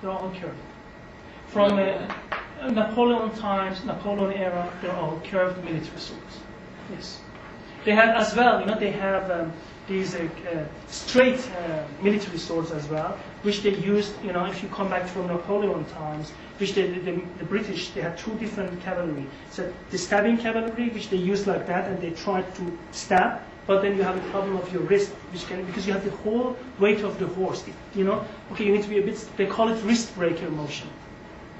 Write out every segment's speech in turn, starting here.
They're all curved. From Napoleon times, Napoleon era, they're all curved military swords. Yes. They have as well, they have these straight military swords as well, which they used, if you come back from Napoleon times, which the British, they had two different cavalry. So the stabbing cavalry, which they used like that, and they tried to stab, but then you have a problem of your wrist, because you have the whole weight of the horse. Okay, you need to be a bit, they call it wrist breaker motion.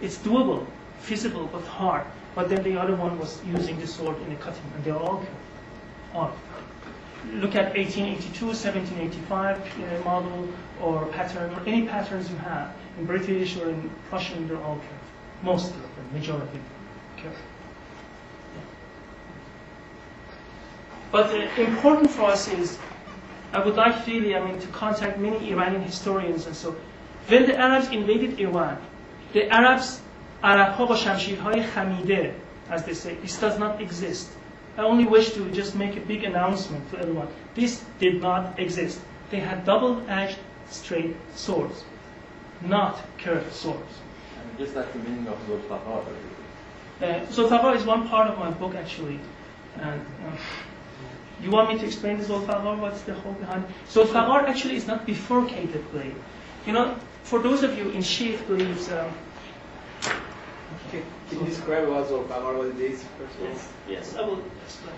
It's doable, feasible, but hard. But then the other one was using the sword in a cutting, and they're all curved. Look at 1882, 1785 model or pattern, or any patterns you have in British or in Prussian, they're all curved. Most of them, majority curved. Yeah. But important for us is, I would like really, to contact many Iranian historians and so. When the Arabs invaded Iran, the Arabs, Arabha با شمشیرهای خمیده, as they say, this does not exist. I only wish to just make a big announcement to everyone. This did not exist. They had double-edged straight swords, not curved swords. And just like the meaning of Zulfaghar. Zulfaghar is one part of my book, actually. And you want me to explain the Zulfaghar? What's the whole behind it? Zulfaghar actually is not bifurcated blade. For those of you in Shiite beliefs. Okay. Can you describe what Zulfaghar, what it is first? Yes, I will explain.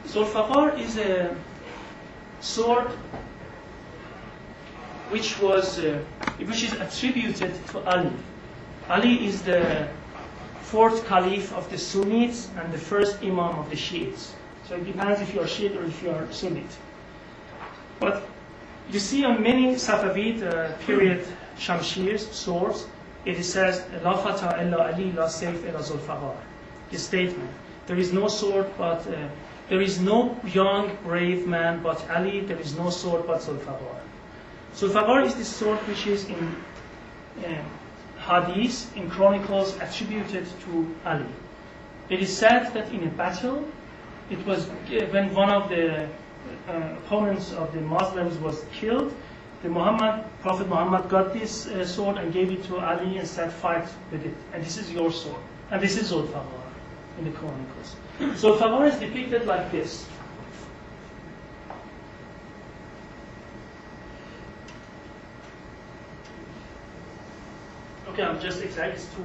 Zulfaghar is a sword which is attributed to Ali. Ali is the fourth caliph of the Sunnis and the first imam of the Shiites. So it depends if you are Shiite or if you are Sunnite. But you see on many Safavid period shamshirs, swords, it says, La fata illa Ali, la sayf illa Zulfaghar. A statement. There is no sword but, there is no young, brave man but Ali, there is no sword but Zulfaghar. Zulfaghar is the sword which is in hadith, in chronicles attributed to Ali. It is said that in a battle, it was when one of the opponents of the Muslims was killed, Prophet Muhammad got this sword and gave it to Ali and said, fight with it. And this is your sword. And this is Zulfaghar in the chronicles. Zulfaghar is depicted like this. Okay, I'm just exact. It's two.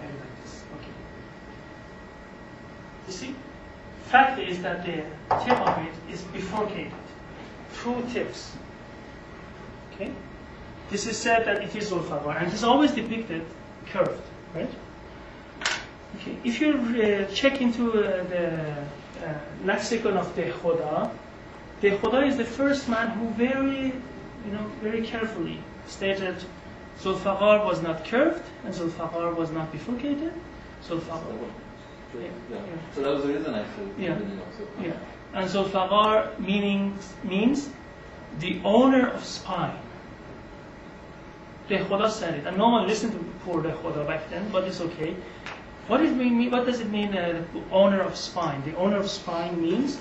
Like this. Okay. You see, fact is that the tip of it is bifurcated. Two tips. Okay. This is said that it is Zulfaghar, and it is always depicted curved, right? Okay. If you check into the lexicon of the Khuda is the first man who very carefully stated Zulfaghar was not curved and Zulfaghar was not bifurcated. Zulfaghar. Yeah. So that was the reason I said. Yeah. And Zulfaghar means the owner of spine. The Khuda said it, and no one listened to poor the Khuda back then, but it's okay. What does it mean, the owner of spine? The owner of spine means,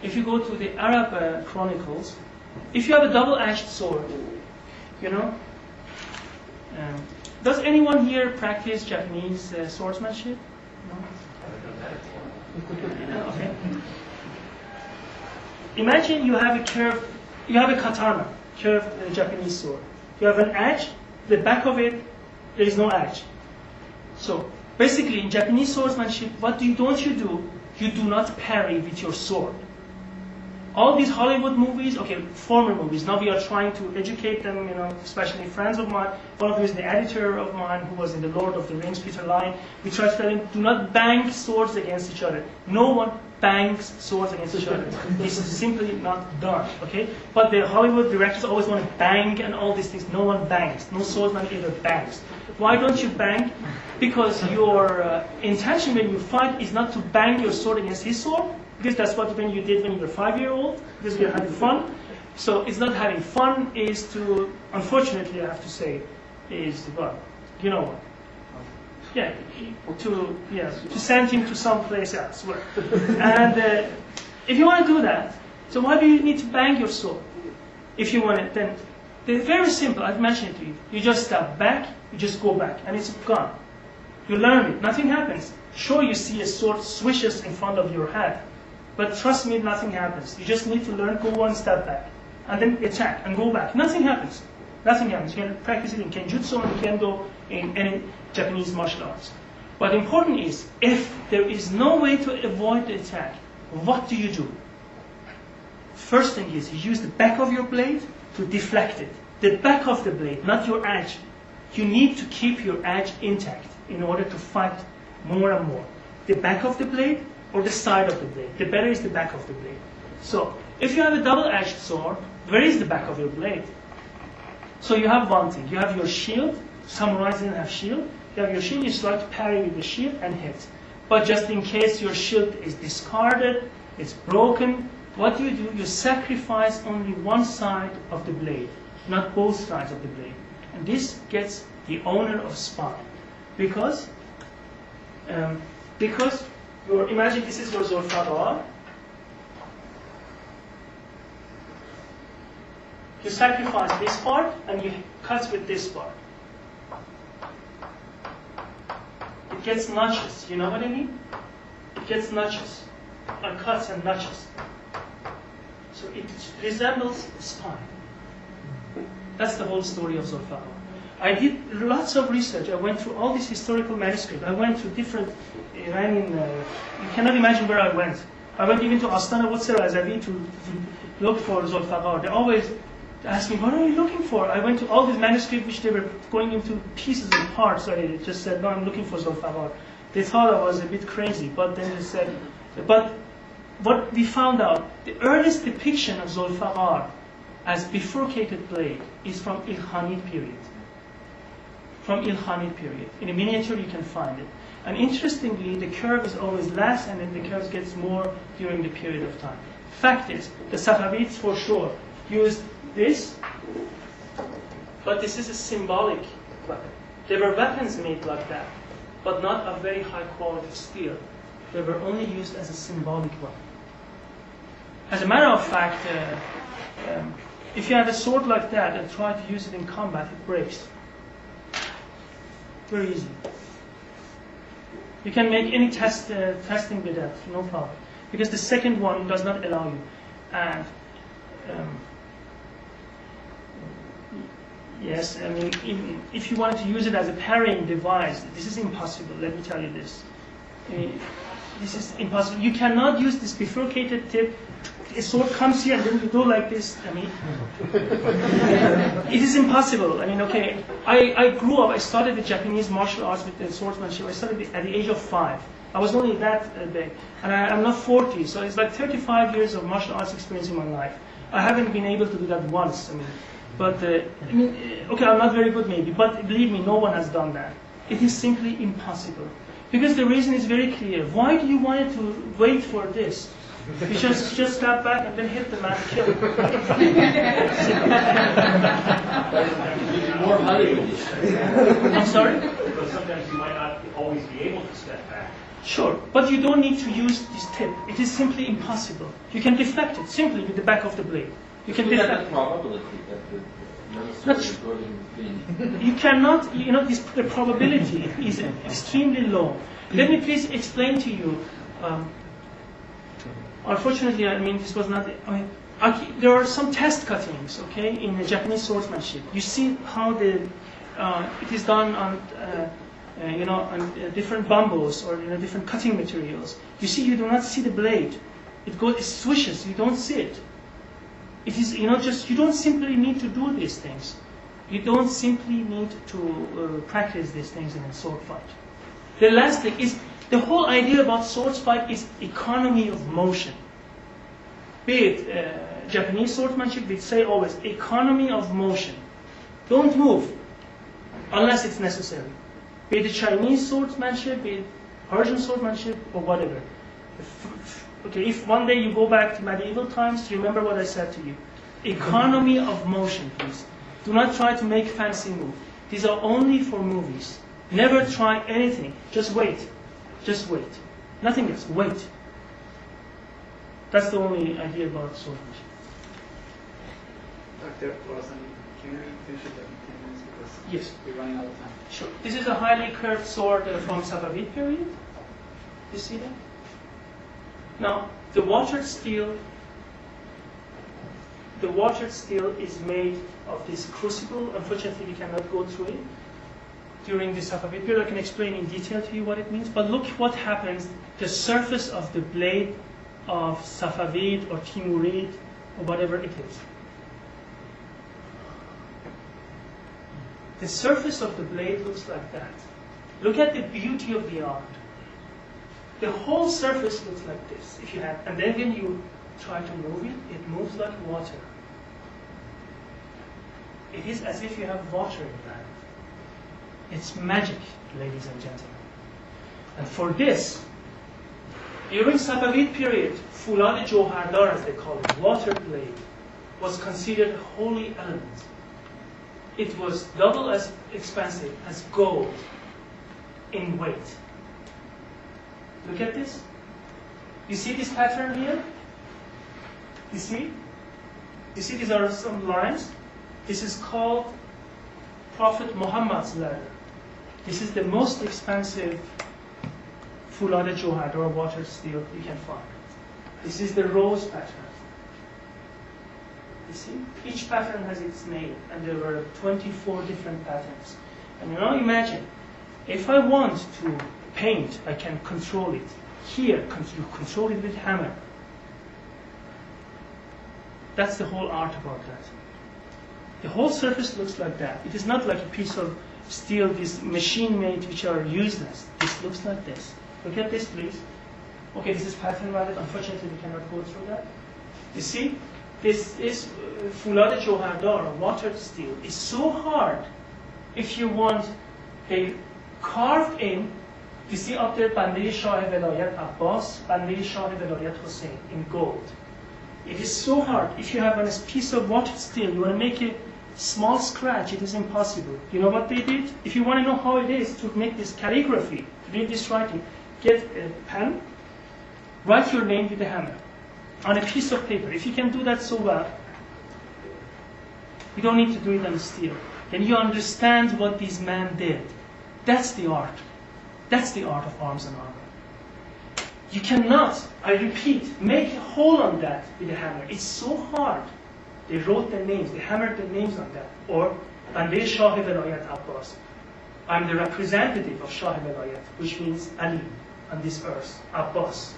if you go to the Arab chronicles, if you have a double-edged sword, does anyone here practice Japanese swordsmanship? No? Okay. Imagine you have a katana, curved Japanese sword. You have an edge, the back of it, there is no edge. So, basically in Japanese swordsmanship, what don't you do? You do not parry with your sword. All these Hollywood movies, former movies, now we are trying to educate them, especially friends of mine. One of them is the editor of mine who was in The Lord of the Rings, Peter Lyon. We try to tell him, do not bang swords against each other. No one bangs swords against each other. This is simply not done, okay? But the Hollywood directors always want to bang and all these things. No one bangs. No swordsman ever bangs. Why don't you bang? Because your intention when you fight is not to bang your sword against his sword, because that's what you did when you were 5-year-old, because you're having fun. So it's not having fun, is to, unfortunately I have to say, is what? You know what? Yeah, to send him to some place else. And If you want to do that, so why do you need to bang your sword? If you want it, then it's very simple. I've mentioned it to you. You just step back, you just go back, and it's gone. You learn it. Nothing happens. Sure, you see a sword swishes in front of your head, but trust me, nothing happens. You just need to learn, go one step back, and then attack, and go back. Nothing happens. Nothing happens. You can practice it in Kenjutsu and Kendo, in any Japanese martial arts. What important is, if there is no way to avoid the attack, what do you do? First thing is, you use the back of your blade to deflect it. The back of the blade, not your edge. You need to keep your edge intact in order to fight more and more. The back of the blade or the side of the blade. The better is the back of the blade. So, if you have a double-edged sword, where is the back of your blade? So you have one thing. You have your shield. Samurais didn't have shield. You have your shield, you try to parry with the shield and hit. But just in case your shield is discarded, it's broken, what do? You sacrifice only one side of the blade, not both sides of the blade. And this gets the owner of spine. Because imagine this is your Zulfaqar. You sacrifice this part and you cut with this part. It gets notches, you know what I mean? It gets notches, or cuts and notches. So it resembles spine. That's the whole story of Zulfaqar. I did lots of research. I went through all these historical manuscripts. I went to different Iranian, you cannot imagine where I went. I went even to Astana Rzavi to look for Zulfaqar. They always asked me, what are you looking for? I went to all these manuscripts which they were going into pieces and parts. So I just said, no, I'm looking for Zulfaqar. They thought I was a bit crazy, but then they said, but what we found out, the earliest depiction of Zulfaqar as bifurcated blade is from Ilkhanid period. From Ilkhanid period. In a miniature you can find it. And interestingly, the curve is always less and then the curve gets more during the period of time. Fact is, the Safavids for sure used this, but this is a symbolic weapon. There were weapons made like that, but not of very high quality steel. They were only used as a symbolic weapon. As a matter of fact, if you have a sword like that and try to use it in combat, it breaks. Very easy. You can make any testing with that, no problem. Because the second one does not allow you. And yes, I mean, if you wanted to use it as a parrying device, this is impossible. Let me tell you this. This is impossible. You cannot use this bifurcated tip. A sword comes here and then you go like this. I mean, it is impossible. I mean, okay, I grew up, I started with Japanese martial arts with the swordsmanship. I started at the age of 5. I was only that big. And I'm not 40, so it's like 35 years of martial arts experience in my life. I haven't been able to do that once. I mean, but, okay, I'm not very good maybe, but believe me, no one has done that. It is simply impossible. Because the reason is very clear. Why do you want to wait for this? You just step back and then hit the man and kill him. More money. I'm sorry? Because sometimes you might not always be able to step back. Sure, but you don't need to use this tip. It is simply impossible. You can deflect it simply with the back of the blade. You can deflect it. Probability that the You cannot, you know, the probability is extremely low. Let me please explain to you. Unfortunately, I mean, this was not, there are some test cuttings, okay, in the Japanese swordsmanship. You see how it is done on, on different bamboos or different cutting materials. You see, you do not see the blade. It swishes, you don't see it. It is, you don't simply need to do these things. You don't simply need to practice these things in a sword fight. The last thing is, the whole idea about sword fight is economy of motion. Be it Japanese swordsmanship, we say always, economy of motion. Don't move unless it's necessary. Be it Chinese swordsmanship, be it Persian swordsmanship, or whatever. Okay, if one day you go back to medieval times, remember what I said to you. Economy of motion, please. Do not try to make fancy moves. These are only for movies. Never try anything. Just wait. Just wait. Nothing else. Wait. That's the only idea about swordsmanship. Dr. Khorasani, can you finish it in 10 minutes because Yes. we're running out of time? Sure. This is a highly curved sword from Safavid period. You see that? Now, the watered steel is made of this crucible. Unfortunately, we cannot go through it. During the Safavid period, I can explain in detail to you what it means. But look what happens. The surface of the blade of Safavid or Timurid or whatever it is. The surface of the blade looks like that. Look at the beauty of the art. The whole surface looks like this. If you have, and then when you try to move it, it moves like water. It is as if you have water in your hand. It's magic, ladies and gentlemen. And for this, during Safavid period, fulad johardar, as they call it, water blade, was considered a holy element. It was double as expensive as gold in weight. Look at this. You see this pattern here? You see? You see these are some lines? This is called Prophet Muhammad's ladder. This is the most expensive fulad johard or water steel you can find. This is the rose pattern. You see? Each pattern has its name, and there were 24 different patterns. And now imagine, if I want to paint, I can control it. Here, you control it with hammer. That's the whole art about that. The whole surface looks like that. It is not like a piece of steel, this machine-made, which are useless. This looks like this. Look at this, please. Okay, this is pattern valid. Unfortunately, we cannot go through that. You see, this is fulad johardar, watered steel. It's so hard. If you want, they carved in. You see up there, Bande Shah Velayat Abbas, Bande Shah Velayat Hussein in gold. It is so hard. If you have a piece of watered steel, you want to make a small scratch, it is impossible. You know what they did? If you want to know how it is to make this calligraphy, to read this writing, get a pen, write your name with a hammer on a piece of paper. If you can do that so well, you don't need to do it on steel. Then you understand what these men did. That's the art. That's the art of arms and armor. You cannot, I repeat, make a hole on that with a hammer. It's so hard. They wrote their names, they hammered their names on that. Or, Bande Shah Velayat Abbas. I'm the representative of Shah Velayat, which means Ali on this earth, Abbas.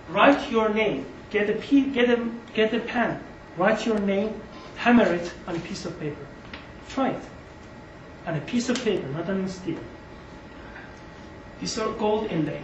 Write your name, get a pen, write your name, hammer it on a piece of paper. Try it. On a piece of paper, not on steel. These are gold inlay.